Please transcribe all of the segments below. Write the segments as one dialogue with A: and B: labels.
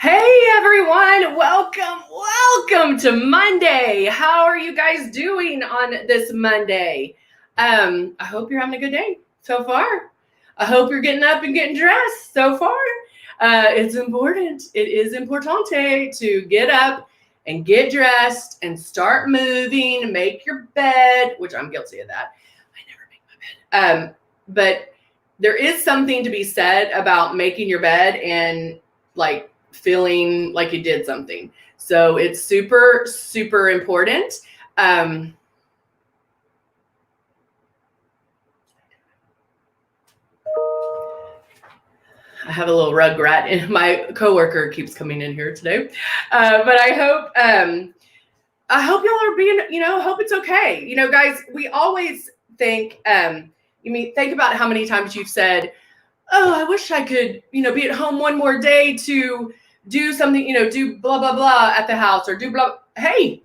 A: Hey everyone, welcome to Monday. How are you guys doing on this Monday? I hope you're having a good day so far. I hope you're getting up and getting dressed so far. It's important. It is importante to get up and get dressed and start moving, make your bed, which I'm guilty of that. I never make my bed. But there is something to be said about making your bed and like feeling like you did something. So it's super, super important. I have a little rugrat, and my coworker keeps coming in here today. But I hope y'all are being, hope it's okay. Guys, we always think, think about how many times you've said, oh, I wish I could, be at home one more day to do something, do blah, blah, blah at the house or do blah. Hey,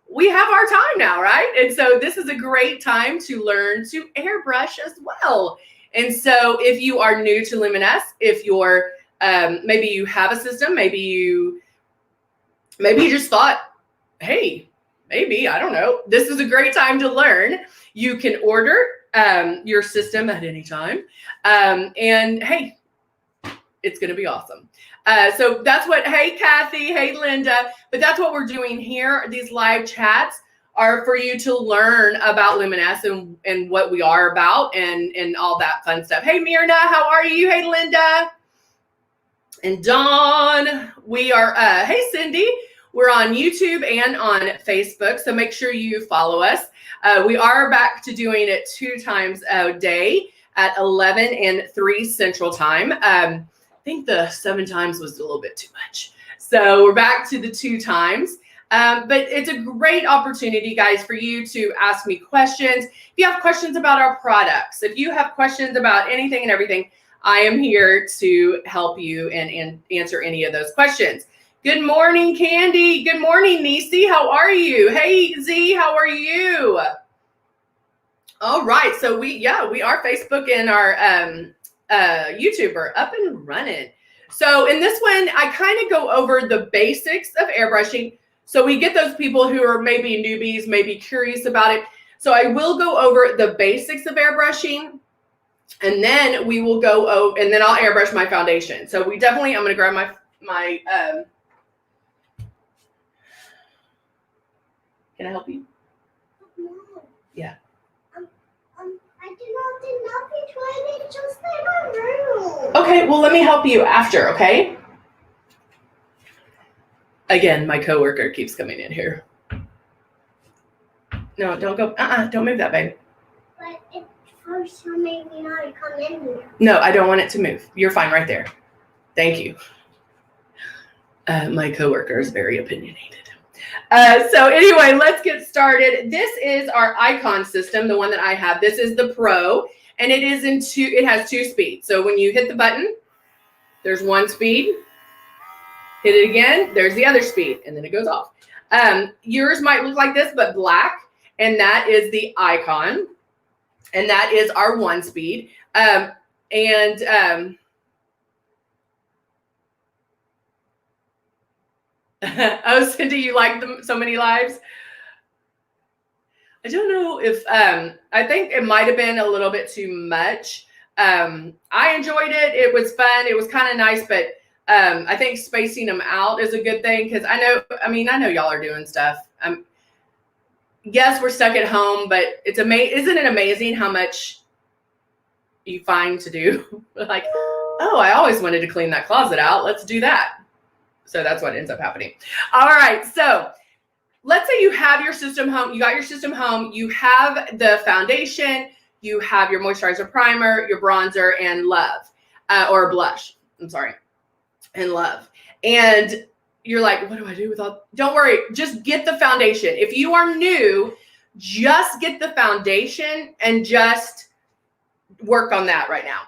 A: we have our time now, right? And so this is a great time to learn to airbrush as well. And so if you are new to Luminous, if you're, maybe you have a system, maybe you just thought, hey, maybe, I don't know, this is a great time to learn. You can order your system at any time. And hey, it's going to be awesome. So that's what, hey, Kathy, hey, Linda, but that's what we're doing here. These live chats are for you to learn about Luminous and what we are about and all that fun stuff. Hey, Myrna, how are you? Hey, Linda and Dawn. We are, hey, Cindy, we're on YouTube and on Facebook. So make sure you follow us. We are back to doing it 2 times a day at 11 and 3 Central Time. I think the 7 times was a little bit too much. So we're back to the 2 times. But it's a great opportunity, guys, for you to ask me questions. If you have questions about our products, if you have questions about anything and everything, I am here to help you and answer any of those questions. Good morning, Candy. Good morning, Nisi. How are you? Hey, Z, how are you? All right. So we are Facebook and our YouTube are up and running. So in this one, I kind of go over the basics of airbrushing. So we get those people who are maybe newbies, maybe curious about it. So I will go over the basics of airbrushing, and then we will go over, and then I'll airbrush my foundation. So I'm going to grab my can I help you?
B: No.
A: Yeah.
B: I did not between it just in my room.
A: Okay, well, let me help you after, okay? Again, my coworker keeps coming in here. No, don't go. Don't move that, babe.
B: But it's first time maybe not to come in here.
A: No, I don't want it to move. You're fine right there. Thank you. My coworker is very opinionated. So anyway, let's get started. This is our icon system, the one that I have. This is the Pro, and it has 2 speeds. So when you hit the button, there's 1 speed. Hit it again, there's the other speed, and then it goes off. Yours might look like this, but black, and that is the icon, and that is our 1 speed. Oh, Cindy, you like them so many lives? I don't know if, I think it might have been a little bit too much. I enjoyed it. It was fun. It was kind of nice, but I think spacing them out is a good thing because I know y'all are doing stuff. Yes, we're stuck at home, but isn't it amazing how much you find to do? Like, oh, I always wanted to clean that closet out. Let's do that. So that's what ends up happening. All right. So let's say you have your system home. You got your system home. You have the foundation. You have your moisturizer primer, your bronzer, and Love, or blush. I'm sorry. And Love. And you're like, what do I do with all? Don't worry. Just get the foundation. If you are new, just get the foundation and just work on that right now.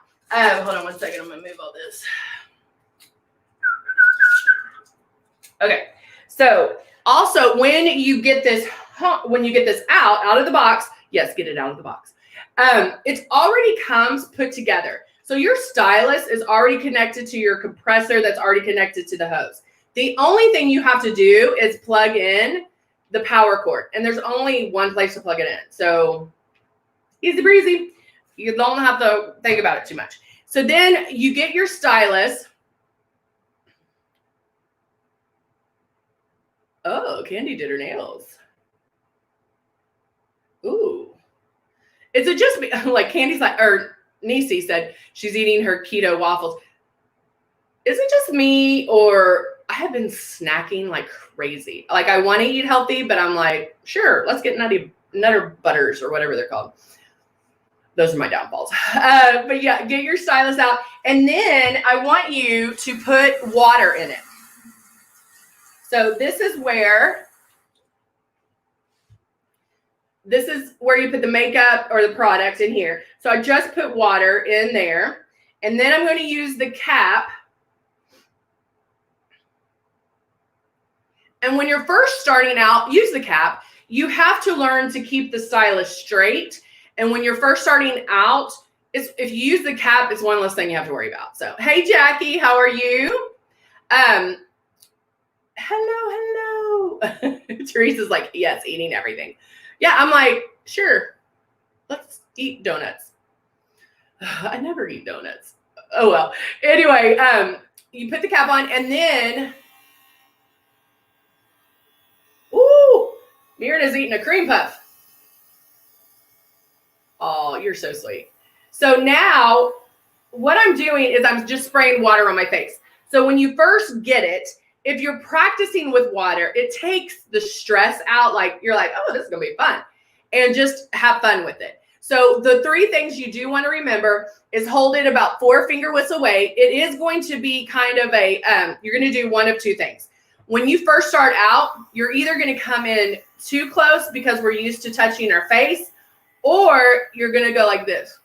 A: Hold on 1 second. I'm going to move all this. Okay. So also when you get this out of the box, yes, get it out of the box. It already comes put together. So your stylus is already connected to your compressor that's already connected to the hose. The only thing you have to do is plug in the power cord, and there's only one place to plug it in. So easy breezy. You don't have to think about it too much. So then you get your stylus. Oh, Candy did her nails. Ooh. Is it just me? Like Candy's like, or Niecy said she's eating her keto waffles. Is it just me, or I have been snacking like crazy? Like I want to eat healthy, but I'm like, sure, let's get Nutter Butters or whatever they're called. Those are my downfalls. But yeah, get your stylus out. And then I want you to put water in it. So this is where you put the makeup or the product in here. So I just put water in there. And then I'm going to use the cap. And when you're first starting out, use the cap. You have to learn to keep the stylus straight. And when you're first starting out, if you use the cap, it's one less thing you have to worry about. So, hey, Jackie, how are you? Hello. Teresa's like, yes, eating everything. Yeah, I'm like, sure, let's eat donuts. I never eat donuts. Oh, well. Anyway, you put the cap on, and then, ooh, Mirna's eating a cream puff. Oh, you're so sweet. So now what I'm doing is I'm just spraying water on my face. So when you first get it, if you're practicing with water, it takes the stress out. Like you're like, oh, this is going to be fun. And just have fun with it. So the 3 things you do want to remember is hold it about 4 finger widths away. It is going to be kind of a, you're going to do one of 2 things. When you first start out, you're either going to come in too close because we're used to touching our face, or you're going to go like this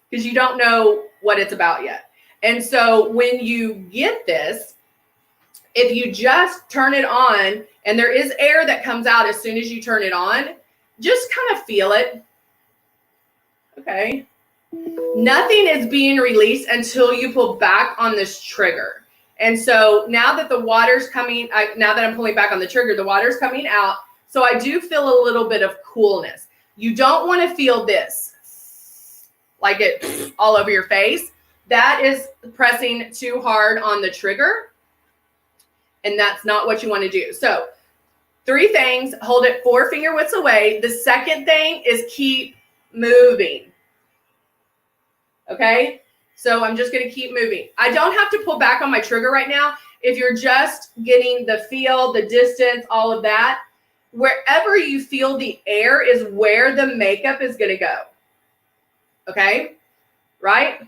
A: because you don't know what it's about yet. And so when you get this, if you just turn it on, and there is air that comes out as soon as you turn it on, just kind of feel it. Okay. Nothing is being released until you pull back on this trigger. And so now that the water's coming, now that I'm pulling back on the trigger, the water's coming out. So I do feel a little bit of coolness. You don't want to feel this, like it all over your face. That is pressing too hard on the trigger. And that's not what you want to do. So 3 things, hold it 4 finger widths away. The second thing is keep moving. Okay? So I'm just going to keep moving. I don't have to pull back on my trigger right now. If you're just getting the feel, the distance, all of that, wherever you feel the air is where the makeup is going to go. Okay? Right?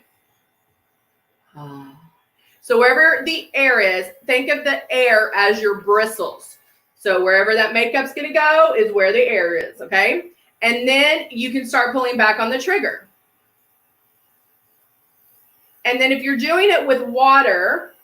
A: So wherever the air is, think of the air as your bristles. So wherever that makeup's going to go is where the air is, okay? And then you can start pulling back on the trigger. And then if you're doing it with water,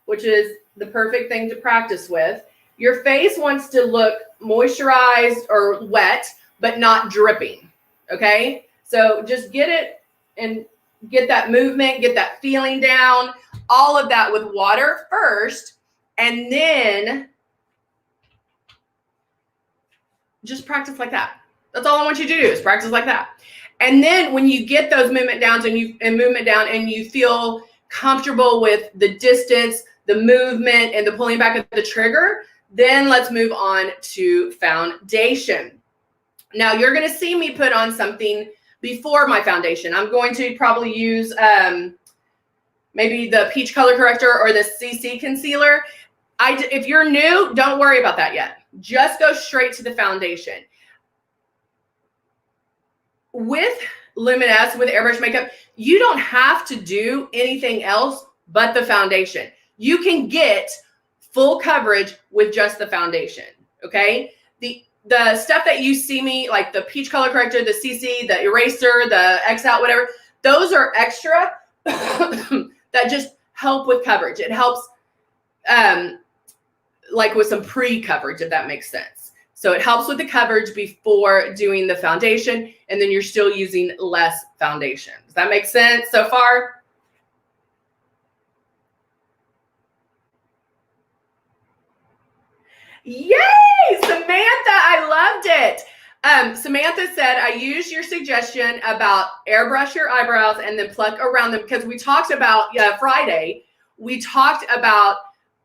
A: which is the perfect thing to practice with, your face wants to look moisturized or wet, but not dripping, okay? So just get it and get that movement, get that feeling down, all of that with water first, and then just practice like that. That's all I want you to do is practice like that. And then when you get those movement downs and you feel comfortable with the distance, the movement, and the pulling back of the trigger, then let's move on to foundation. Now you're going to see me put on something before my foundation. I'm going to probably use maybe the peach color corrector or the CC concealer. If you're new, don't worry about that yet. Just go straight to the foundation. With Luminous, with Airbrush makeup, you don't have to do anything else but the foundation. You can get full coverage with just the foundation, okay? The stuff that you see me, like the peach color corrector, the CC, the eraser, the X out, whatever, those are extra that just help with coverage. It helps like with some pre-coverage, if that makes sense. So it helps with the coverage before doing the foundation, and then you're still using less foundation. Does that make sense so far? Yay, Samantha, I loved it. Samantha said, I used your suggestion about airbrush your eyebrows and then pluck around them because we talked about Friday. We talked about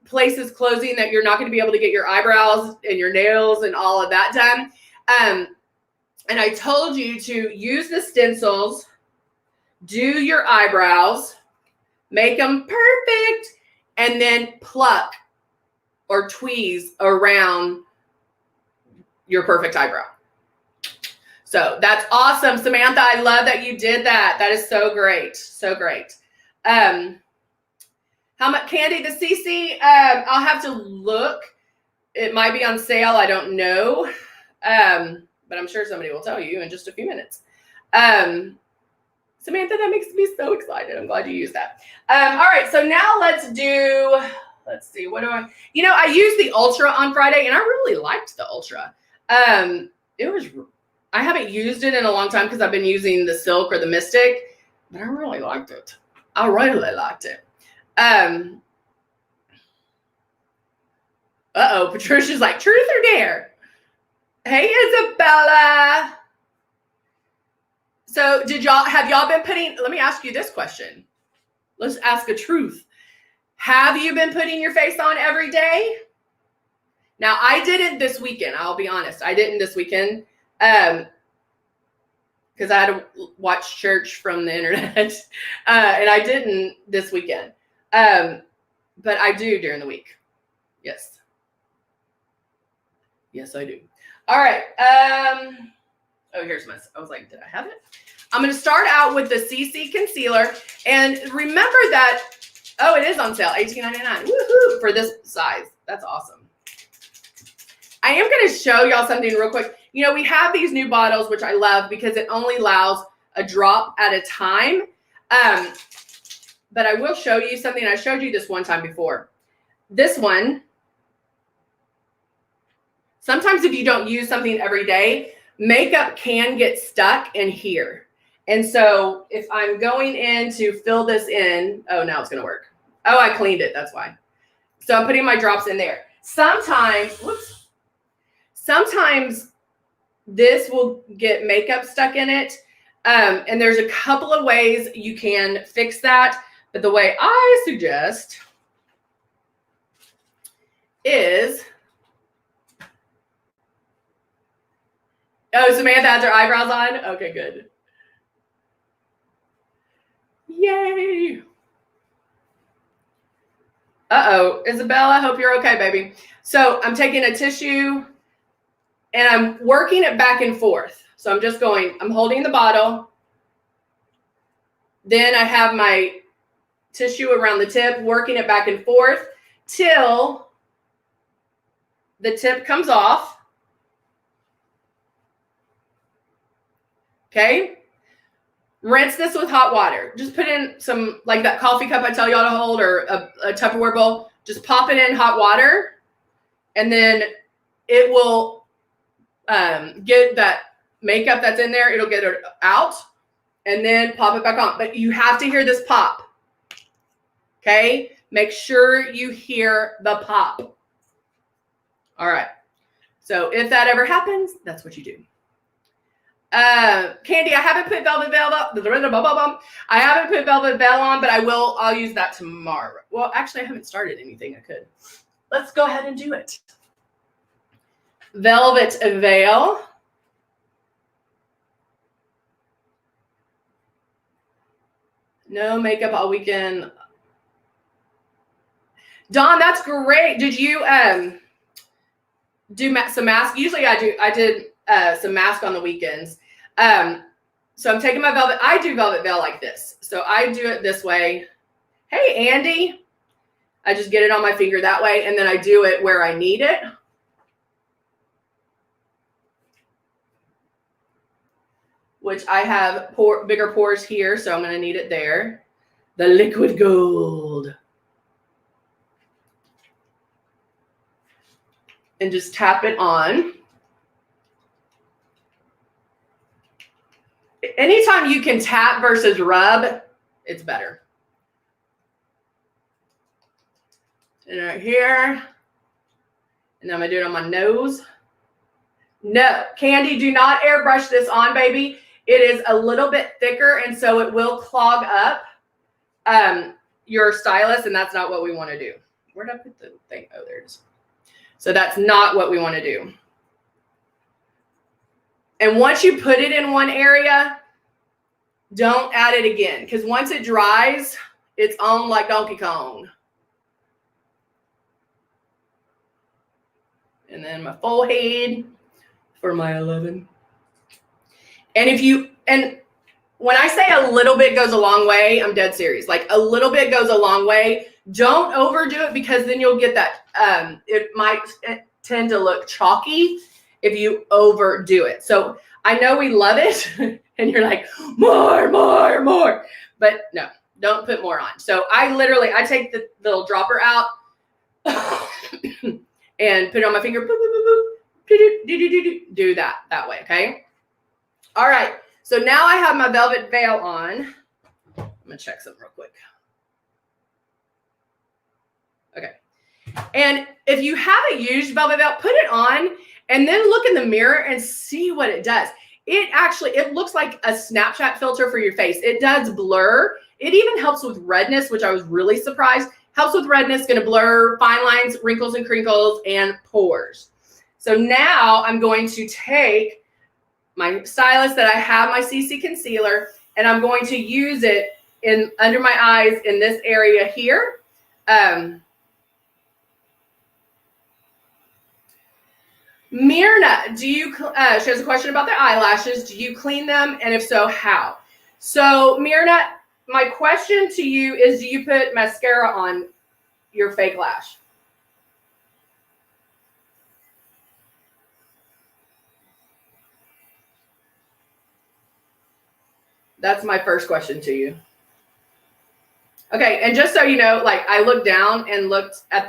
A: places closing that you're not going to be able to get your eyebrows and your nails and all of that done. And I told you to use the stencils, do your eyebrows, make them perfect, and then pluck or tweeze around your perfect eyebrow. So that's awesome, Samantha. I love that you did that. That is so great. So great. How much candy? The CC, I'll have to look. It might be on sale. I don't know. But I'm sure somebody will tell you in just a few minutes. Samantha, that makes me so excited. I'm glad you used that. All right. So now let's see. What do I used the Ultra on Friday and I really liked the Ultra. I haven't used it in a long time because I've been using the Silk or the Mystic, but I really liked it. I really liked it. Uh-oh, Patricia's like, truth or dare? Hey, Isabella. So have y'all been let me ask you this question. Let's ask a truth. Have you been putting your face on every day? Now, I didn't this weekend. I'll be honest. I didn't this weekend. Because I had to watch church from the internet. And I didn't this weekend. But I do during the week. Yes. Yes, I do. All right. Here's I was like, did I have it? I'm going to start out with the CC concealer. And remember that, it is on sale, $18.99. Woohoo! For this size. That's awesome. I am going to show y'all something real quick. We have these new bottles, which I love because it only allows a drop at a time. But I will show you something. I showed you this one time before. This one, sometimes if you don't use something every day, makeup can get stuck in here. And so if I'm going in to fill this in, now it's going to work. I cleaned it. That's why. So I'm putting my drops in there. Sometimes this will get makeup stuck in it. And there's a couple of ways you can fix that. But the way I suggest is, Samantha has her eyebrows on? Okay, good. Yay. Isabella, hope you're okay, baby. So I'm taking a tissue and I'm working it back and forth. So I'm holding the bottle. Then I have my tissue around the tip, working it back and forth till the tip comes off. Okay. Rinse this with hot water. Just put in some, like that coffee cup I tell y'all to hold or a Tupperware bowl. Just pop it in hot water and then it will get that makeup that's in there. It'll get it out and then pop it back on. But you have to hear this pop. Okay? Make sure you hear the pop. All right. So if that ever happens, that's what you do. Candy, I haven't put Velvet Veil I haven't put Velvet Veil on, but I'll use that tomorrow. Well, actually, I haven't started anything I could. Let's go ahead and do it. Velvet Veil. No makeup all weekend. Dawn, that's great. Did you do some mask? Usually I did some mask on the weekends. So I'm taking my velvet. I do Velvet Veil like this. So I do it this way. Hey, Andy. I just get it on my finger that way. And then I do it where I need it. Which I have bigger pores here. So I'm going to need it there. The liquid gold. And just tap it on. Anytime you can tap versus rub, it's better. And right here. And I'm going to do it on my nose. No, Candy, do not airbrush this on, baby. It is a little bit thicker, and so it will clog up your stylus, and that's not what we want to do. Where did I put the thing? Oh, there it is. So that's not what we want to do. And once you put it in one area, don't add it again, because once it dries, it's on like Donkey Kong. And then my forehead for my 11. And when I say a little bit goes a long way, I'm dead serious. Like a little bit goes a long way. Don't overdo it, because then you'll get that, it might tend to look chalky if you overdo it. So I know we love it and you're like, more. But no, don't put more on. So I take the little dropper out and put it on my finger. Boop, boop, boop, boop, do that way, okay? All right, so now I have my velvet veil on. I'm gonna check something real quick. Okay, and if you haven't used velvet veil, put it on and then look in the mirror and see what it does. It looks like a Snapchat filter for your face. It does blur. It even helps with redness, which I was really surprised. Helps with redness, gonna blur fine lines, wrinkles and crinkles, and pores. So now I'm going to take my stylus that I have, my CC concealer, and I'm going to use it under my eyes in this area here. Myrna, she has a question about the eyelashes. Do you clean them? And if so, how? So Myrna, my question to you is, do you put mascara on your fake lash? That's my first question to you. Okay, and just so you know, like I looked down and looked at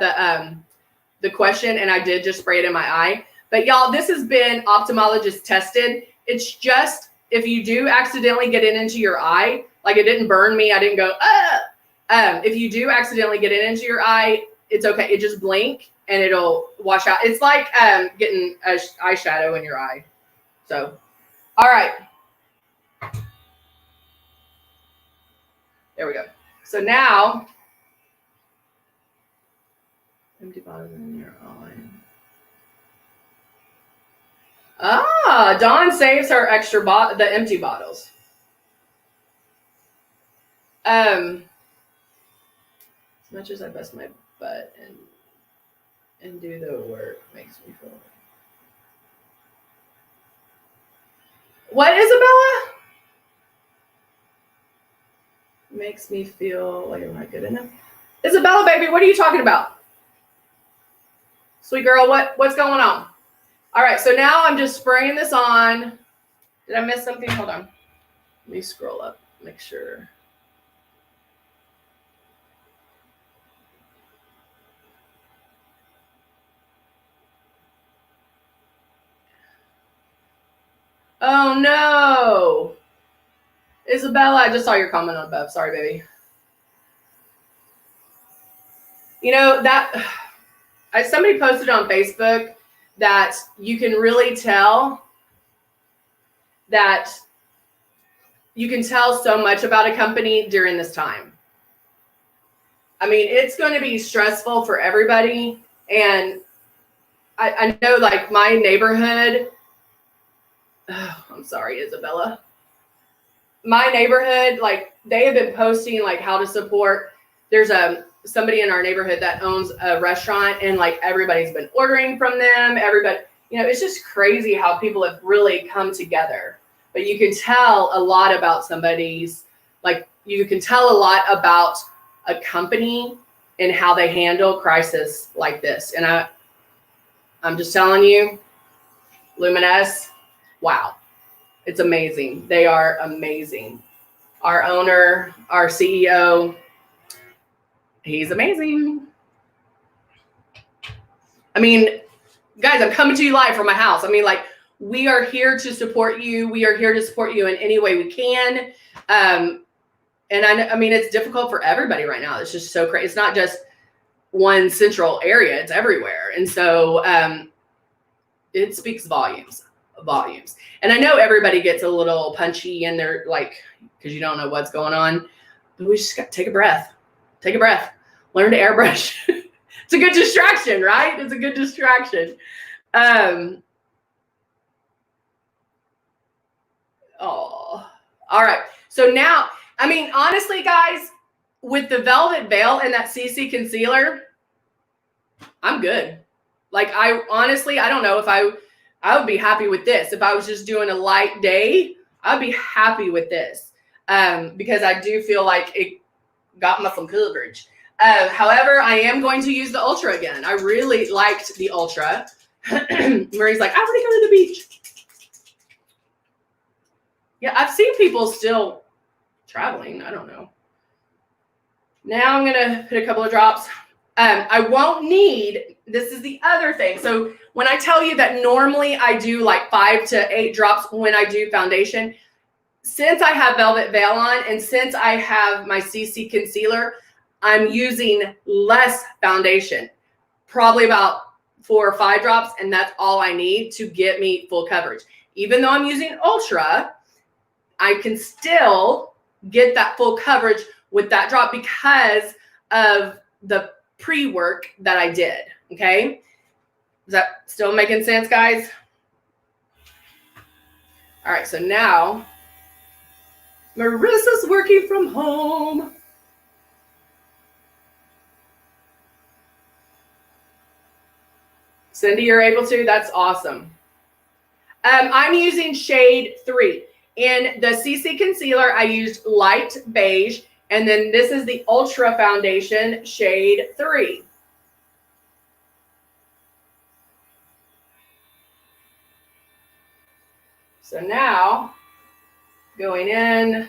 A: the question, and I did just spray it in my eye. But y'all, this has been ophthalmologist tested. It's just if you do accidentally get it into your eye, like it didn't burn me, I didn't go, if you do accidentally get it into your eye, it's okay. It just blink and it'll wash out. It's like getting eyeshadow in your eye. So, all right. There we go. So now, empty bottles in your eye. Ah, Dawn saves her extra the empty bottles. As much as I bust my butt and do the work makes me feel. What, Isabella? Makes me feel like I'm not good enough. Isabella, baby, what are you talking about? Sweet girl, what's going on? All right, so now I'm just spraying this on. Did I miss something? Hold on. Let me scroll up, make sure. Oh no. Isabella, I just saw your comment on above. Sorry, baby. You know, somebody posted on Facebook that you can really tell that you can tell so much about a company during this time. I mean, it's going to be stressful for everybody. And I know, like, my neighborhood, I'm sorry, Isabella. My neighborhood, like, they have been posting, like, how to support. There's somebody in our neighborhood that owns a restaurant, and, like, everybody's been ordering from them. Everybody, you know, it's just crazy how people have really come together. But you can tell a lot about somebody's, like, you can tell a lot about a company and how they handle crisis like this. And I'm just telling you, Luminous, wow. It's amazing. They are amazing. Our owner, our CEO, he's amazing. I mean, guys, I'm coming to you live from my house. I mean, like, we are here to support you. We are here to support you in any way we can. And I mean, it's difficult for everybody right now. It's just so crazy. It's not just one central area. It's everywhere. And so it speaks volumes. And I know everybody gets a little punchy and they're like, because you don't know what's going on, but we just got to take a breath. Learn to airbrush. It's a good distraction, right? It's a good distraction. All right. So now, I mean, honestly, guys, with the Velvet Veil and that CC concealer, I'm good. Like, I honestly, I don't know if I would be happy with this. If I was just doing a light day, I'd be happy with this because I do feel like it got me some coverage. However, I am going to use the Ultra again. I really liked the Ultra. Marie's like, I want to go to the beach. Yeah, I've seen people still traveling. I don't know. Now I'm going to put a couple of drops. I won't need, this is the other thing. So when I tell you that normally I do like 5 to 8 drops when I do foundation, since I have Velvet Veil on and since I have my CC concealer, I'm using less foundation, probably about 4 or 5 drops, and that's all I need to get me full coverage. Even though I'm using Ultra, I can still get that full coverage with that drop because of the pre-work that I did, okay? Is that still making sense, guys? All right, so now Marissa's working from home. Cindy, you're able to? That's awesome. I'm using shade 3. In the CC concealer, I used light beige. And then this is the Ultra Foundation shade 3. So now, going in,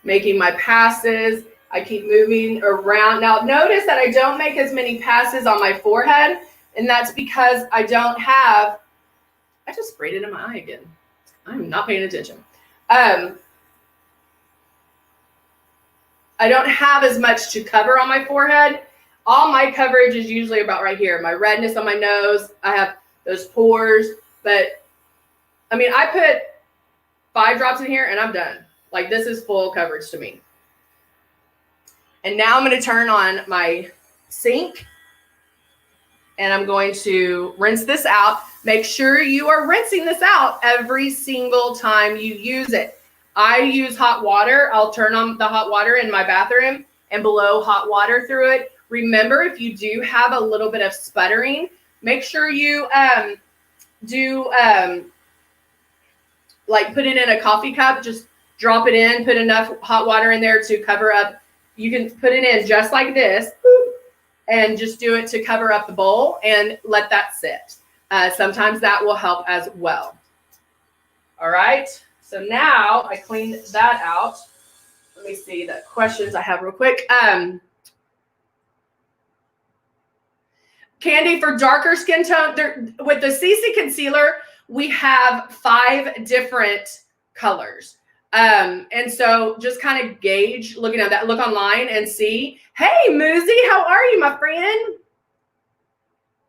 A: making my passes. I keep moving around. Now, notice that I don't make as many passes on my forehead. And that's because I don't have, I just sprayed it in my eye again. I'm not paying attention. I don't have as much to cover on my forehead. All my coverage is usually about right here. My redness on my nose. I have those pores. But, I mean, I put 5 drops in here and I'm done. Like, this is full coverage to me. And now I'm going to turn on my sink. And I'm going to rinse this out. Make sure you are rinsing this out every single time you use it. I use hot water. I'll turn on the hot water in my bathroom and blow hot water through it. Remember, if you do have a little bit of sputtering, make sure you like put it in a coffee cup. Just drop it in, put enough hot water in there to cover up. You can put it in just like this and just do it to cover up the bowl and let that sit. Sometimes that will help as well. All right. So now I cleaned that out. Let me see the questions I have real quick. Candy, for darker skin tone, with the CC concealer, we have 5 different colors. And so just kind of gauge, looking at that, look online and see. Hey, Muzi, how are you, my friend?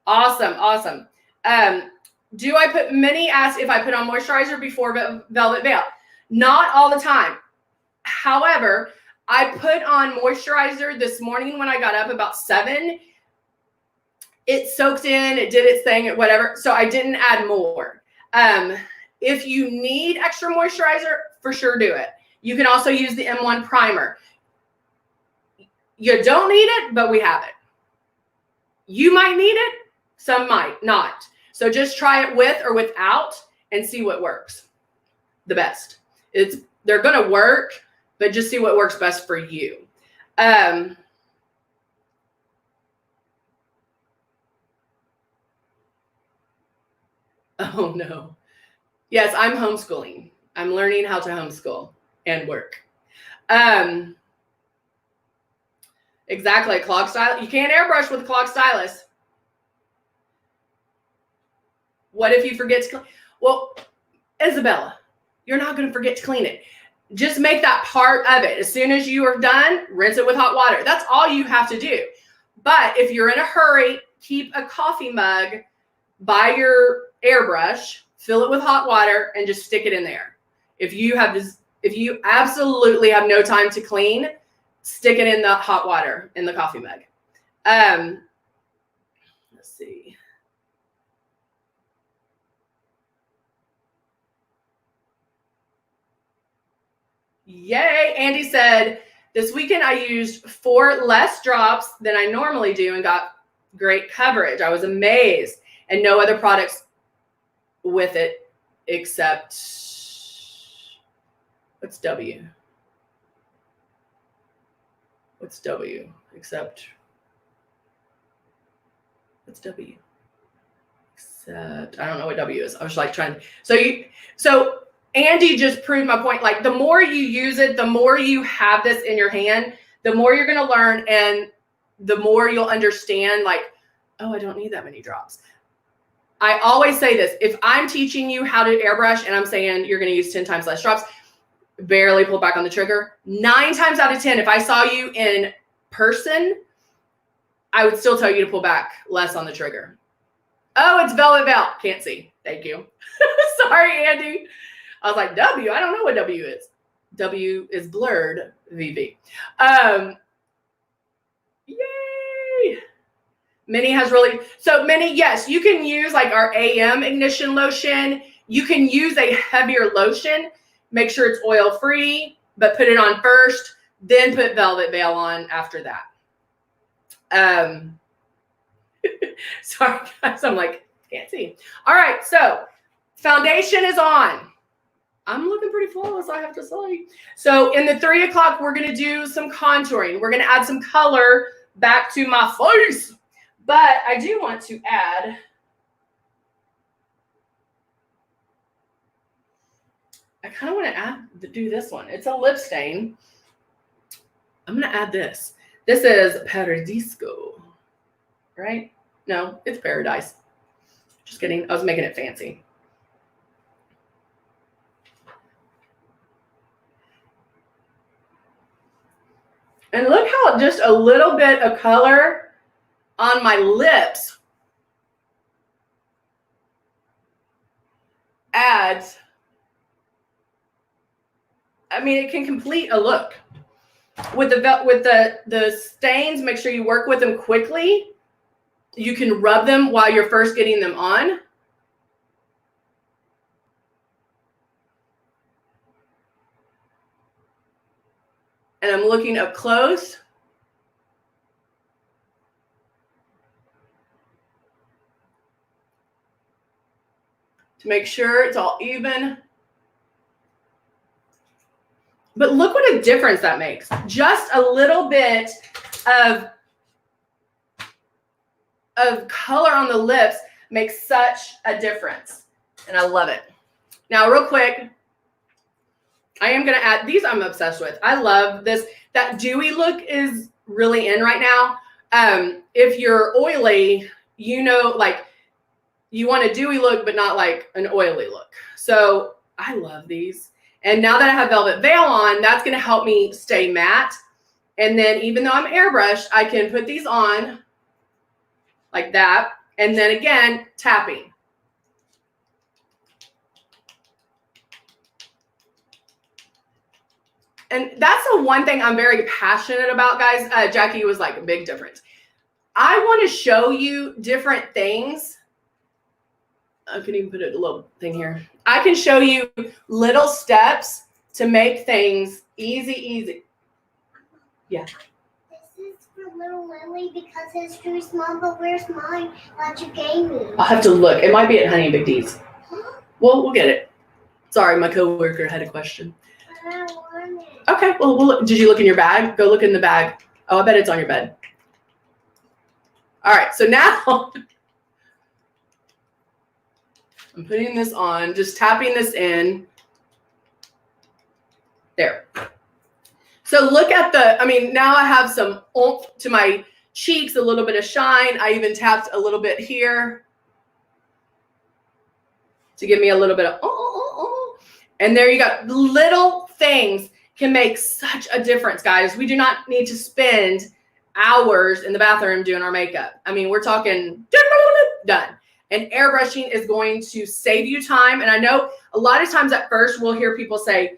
A: Awesome, awesome. Do I put, Minnie asked if I put on moisturizer before Velvet Veil. Not all the time. However, I put on moisturizer this morning when I got up about 7. It soaked in, it did its thing, whatever. So I didn't add more. If you need extra moisturizer, for sure do it. You can also use the M1 primer. You don't need it, but we have it. You might need it, some might not. So just try it with or without and see what works the best. They're going to work, but just see what works best for you. Oh no. Yes, I'm homeschooling. I'm learning how to homeschool and work. Exactly, clog style. You can't airbrush with a clog stylus. What if you forget to clean? Well, Isabella, you're not going to forget to clean it. Just make that part of it. As soon as you are done, rinse it with hot water. That's all you have to do. But if you're in a hurry, keep a coffee mug by your airbrush, fill it with hot water, and just stick it in there. If you absolutely have no time to clean, stick it in the hot water in the coffee mug. Let's see. Yay. Andy said, this weekend I used 4 less drops than I normally do and got great coverage. I was amazed, and no other products with it except, what's W? What's W? Except, what's W? Except, I don't know what W is. I was like trying. So Andy just proved my point. Like, the more you use it, the more you have this in your hand, the more you're going to learn, and the more you'll understand, like, oh, I don't need that many drops. I always say this. If I'm teaching you how to airbrush and I'm saying you're going to use 10 times less drops, barely pull back on the trigger. 9 times out of 10, if I saw you in person, I would still tell you to pull back less on the trigger. Oh, it's Velvet Veil. Can't see. Thank you. Sorry, Andy. I was like, W, I don't know what W is. W is blurred, VV. Yay. Minnie has really, so Minnie, yes, you can use like our AM ignition lotion. You can use a heavier lotion. Make sure it's oil free, but put it on first, then put Velvet Veil on after that. Sorry guys, I'm like, can't see. All right, so foundation is on. I'm looking pretty flawless, I have to say. So in the 3 o'clock, we're gonna do some contouring. We're gonna add some color back to my face. But I do want to add, I kind of want to do this one. It's a lip stain. I'm gonna add this. This is Paradisco, right? No, it's Paradise. Just kidding, I was making it fancy. And look how just a little bit of color on my lips adds, I mean, it can complete a look. With the stains, make sure you work with them quickly. You can rub them while you're first getting them on. And I'm looking up close. To make sure it's all even. But look what a difference that makes. Just a little bit of color on the lips makes such a difference. And I love it. Now, real quick, I am going to add, these I'm obsessed with. I love this. That dewy look is really in right now. If you're oily, you know, like you want a dewy look, but not like an oily look. So I love these. And now that I have Velvet Veil on, that's going to help me stay matte. And then even though I'm airbrushed, I can put these on like that. And then again, tapping. And that's the one thing I'm very passionate about, guys. Jackie was like, a big difference. I want to show you different things. I can even put a little thing here. I can show you little steps to make things easy. Yeah.
B: This is for little Lily because it's too small, but where's mine that you gave me?
A: I'll have to look. It might be at Honey and Big D's. Well, we'll get it. Sorry, my coworker had a question.
B: But I want it.
A: Okay, well, we'll look. Did you look in your bag? Go look in the bag. Oh, I bet it's on your bed. All right, so now I'm putting this on, just tapping this in. There. So look at the, I mean, now I have some oomph to my cheeks, a little bit of shine. I even tapped a little bit here to give me a little bit of, and there you go. Little things can make such a difference, guys. We do not need to spend hours in the bathroom doing our makeup. I mean, we're talking done. And airbrushing is going to save you time. And I know a lot of times at first we'll hear people say,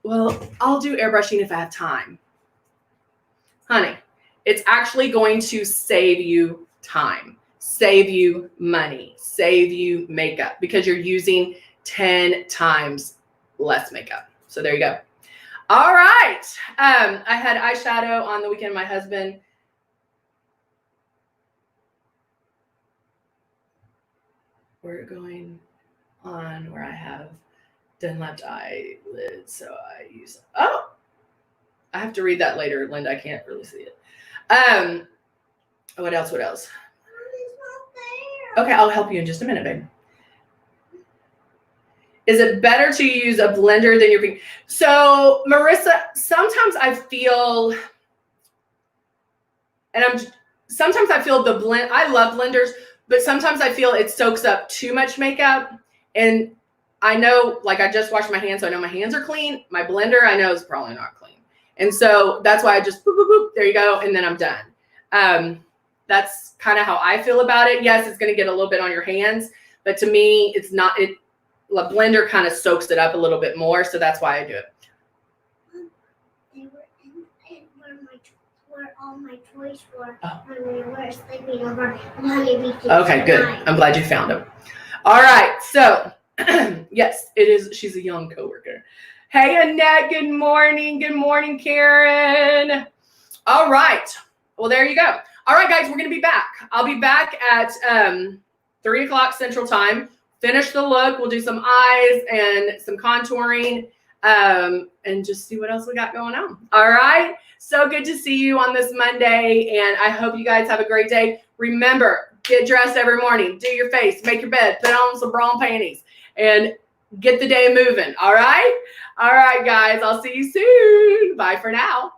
A: well, I'll do airbrushing if I have time. Honey, it's actually going to save you time, save you money, save you makeup because you're using 10 times less makeup. So there you go. All right. I had eyeshadow on the weekend. My husband. We're going on where I have done left eyelid. So I use, oh, I have to read that later, Linda. I can't really see it. What else?
B: Mom, it's not there.
A: Okay, I'll help you in just a minute, babe. Is it better to use a blender than your finger? So, Marissa, sometimes I feel, sometimes I feel the blend. I love blenders, but sometimes I feel it soaks up too much makeup. And I know, like, I just washed my hands, so I know my hands are clean. My blender, I know, is probably not clean. And so that's why I just boop, boop, boop, there you go, and then I'm done. That's kind of how I feel about it. Yes, it's going to get a little bit on your hands, but to me, it's not. The blender kind of soaks it up a little bit more, so that's why I do it.
B: They were in where all my toys were when we were sleeping over Honeybee.
A: Okay, good. I'm glad you found them. All right, so yes, it is. She's a young coworker. Hey, Annette, good morning. Good morning, Karen. All right. Well, there you go. All right, guys, we're going to be back. I'll be back at 3 o'clock Central Time. Finish the look. We'll do some eyes and some contouring and just see what else we got going on. All right. So good to see you on this Monday, and I hope you guys have a great day. Remember, get dressed every morning. Do your face. Make your bed. Put on some bra and panties. And get the day moving. All right. All right, guys. I'll see you soon. Bye for now.